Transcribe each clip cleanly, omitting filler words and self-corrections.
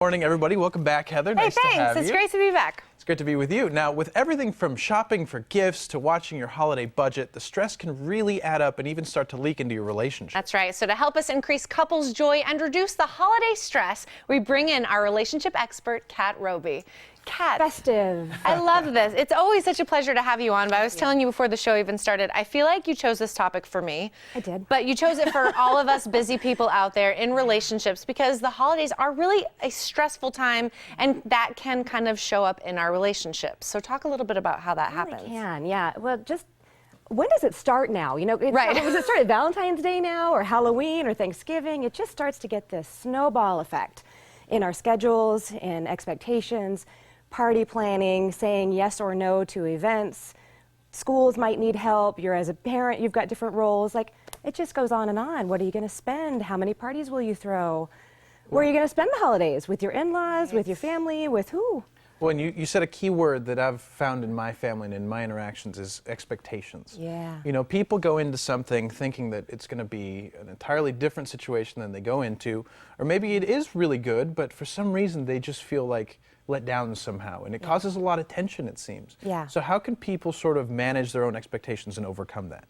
Morning, everybody. Welcome back, Heather. Nice to have you. It's great to be back. It's great to be with you. Now, with everything from shopping for gifts to watching your holiday budget, the stress can really add up and even start to leak into your relationship. That's right. So to help us increase couples' joy and reduce the holiday stress, we bring in our relationship expert, Kat Robey. Kat. Festive. I love this. It's always such a pleasure to have you on, but I was telling you before the show even started, I feel like you chose this topic for me. I did. But you chose it for all of us busy people out there in relationships because the holidays are really a stressful time and that can kind of show up in our relationships. So talk a little bit about how that happens. It can, yeah. Well, just when does it start now? You know, Right. Does it start at Valentine's Day now or Halloween or Thanksgiving? It just starts to get this snowball effect in our schedules, in expectations, party planning, saying yes or no to events. Schools might need help. You're as a parent, you've got different roles. Like, it just goes on and on. What are you going to spend? How many parties will you throw? Where are you going to spend the holidays? With your in-laws, with your family, with who? Well, and you said a key word that I've found in my family and in my interactions is expectations. Yeah. You know, people go into something thinking that it's going to be an entirely different situation than they go into, or maybe it is really good, but for some reason they just feel like let down somehow, and it causes a lot of tension, it seems. Yeah. So how can people sort of manage their own expectations and overcome that?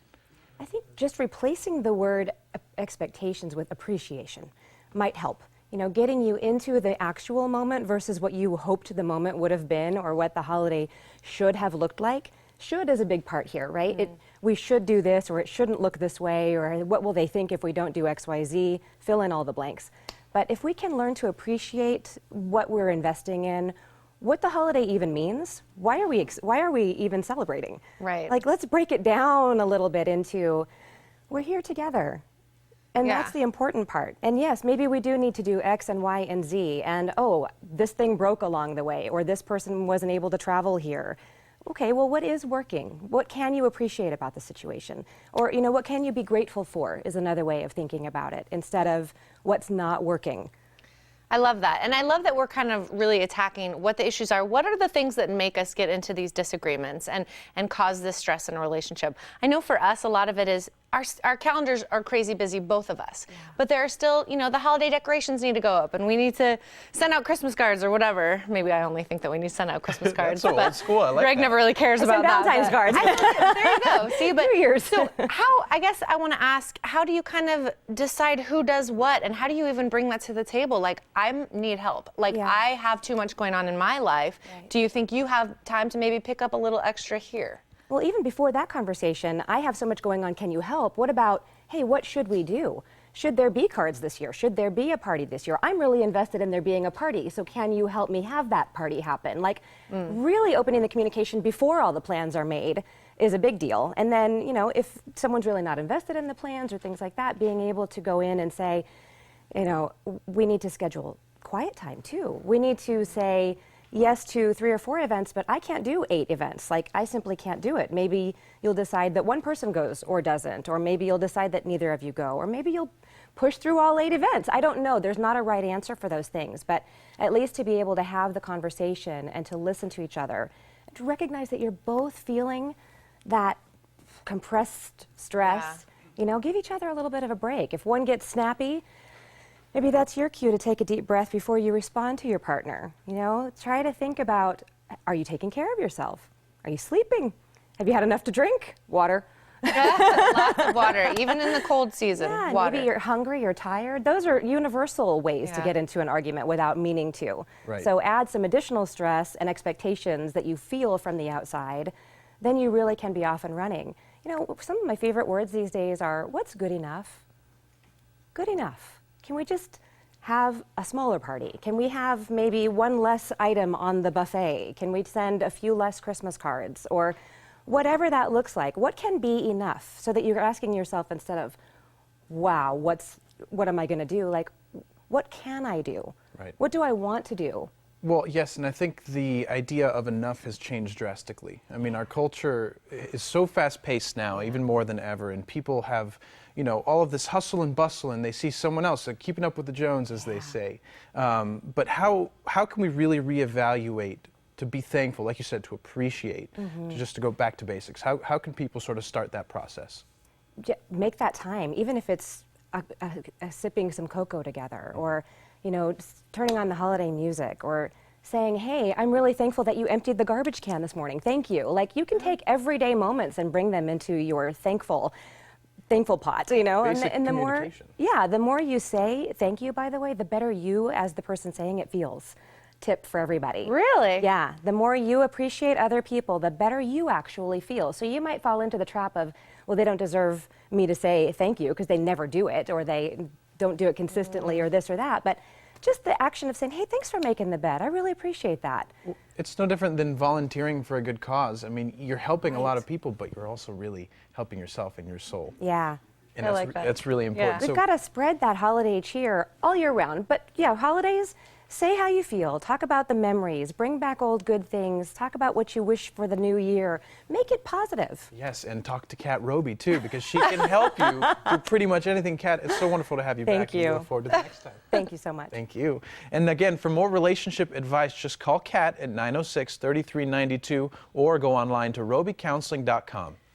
I think just replacing the word expectations with appreciation might help. You know, getting you into the actual moment versus what you hoped the moment would have been or what the holiday should have looked like. Should is a big part here, right? We should do this, or it shouldn't look this way, or what will they think if we don't do X, Y, Z? Fill in all the blanks. But if we can learn to appreciate what we're investing in, what the holiday even means, why are we even celebrating? Right. Like, let's break it down a little bit into, we're here together. And that's the important part. And yes, maybe we do need to do X and Y and Z, and oh, this thing broke along the way, or this person wasn't able to travel here. Okay, well, what is working? What can you appreciate about the situation? Or, you know, what can you be grateful for is another way of thinking about it, instead of what's not working. I love that. And I love that we're kind of really attacking what the issues are. What are the things that make us get into these disagreements and cause this stress in a relationship? I know for us, a lot of it is our calendars are crazy busy, both of us. Yeah. But there are still, you know, the holiday decorations need to go up and we need to send out Christmas cards or whatever. Maybe I only think that we need to send out Christmas cards. That's so old school. I like Greg that. never really cares about that. Valentine's cards. There you go. See, but New Year's. So I guess I want to ask, how do you kind of decide who does what, and how do you even bring that to the table? Like, I need help. Like, I have too much going on in my life. Right. Do you think you have time to maybe pick up a little extra here? Well, even before that conversation, I have so much going on, can you help? What about, hey, what should we do? Should there be cards this year? Should there be a party this year? I'm really invested in there being a party, so can you help me have that party happen? Like, really opening the communication before all the plans are made is a big deal. And then, you know, if someone's really not invested in the plans or things like that, being able to go in and say, you know, we need to schedule quiet time too. We need to say yes to 3 or 4 events, but I can't do 8 events. Like, I simply can't do it. Maybe you'll decide that one person goes or doesn't, or maybe you'll decide that neither of you go, or maybe you'll push through all 8 events. I don't know. There's not a right answer for those things, but at least to be able to have the conversation and to listen to each other, and to recognize that you're both feeling that compressed stress. You know, give each other a little bit of a break. If one gets snappy, maybe that's your cue to take a deep breath before you respond to your partner. You know, try to think about, are you taking care of yourself? Are you sleeping? Have you had enough to drink? Water. Lots of water, even in the cold season. Yeah, water. Maybe you're hungry or tired. Those are universal ways to get into an argument without meaning to. Right. So add some additional stress and expectations that you feel from the outside, then you really can be off and running. You know, some of my favorite words these days are, what's good enough? Good enough. Can we just have a smaller party? Can we have maybe one less item on the buffet? Can we send a few less Christmas cards? Or whatever that looks like. What can be enough? So that you're asking yourself, instead of, wow, what am I going to do? Like, what can I do? Right. What do I want to do? Well, yes, and I think the idea of enough has changed drastically. I mean, our culture is so fast-paced now, even more than ever, and people have, you know, all of this hustle and bustle, and they see someone else, like keeping up with the Jones, as they say. But how can we really reevaluate, to be thankful, like you said, to appreciate, to go back to basics? How can people sort of start that process? Make that time, even if it's sipping some cocoa together, or you know, turning on the holiday music, or saying, hey, I'm really thankful that you emptied the garbage can this morning. Thank you. Like, you can take everyday moments and bring them into your thankful pot, you know. Basic And the more, communication. yeah, the more you say thank you, by the way, the better you as the person saying it feels. Tip for everybody. Really? Yeah, the more you appreciate other people, the better you actually feel. So you might fall into the trap of, well, they don't deserve me to say thank you because they never do it, or they don't do it consistently, or this or that. But just the action of saying, hey, thanks for making the bed. I really appreciate that. It's no different than volunteering for a good cause. I mean, you're helping a lot Right. of people, but you're also really helping yourself and your soul. Yeah. And I that's, like that. that's really important. Yeah. We've got to spread that holiday cheer all year round. But yeah, holidays, say how you feel. Talk about the memories. Bring back old good things. Talk about what you wish for the new year. Make it positive. Yes, and talk to Kat Robey too, because she can help you with pretty much anything. Kat, it's so wonderful to have you Thank back. And we you. look forward to the next time. Thank you so much. Thank you. And again, for more relationship advice, just call Kat at 906-3392 or go online to robeycounseling.com.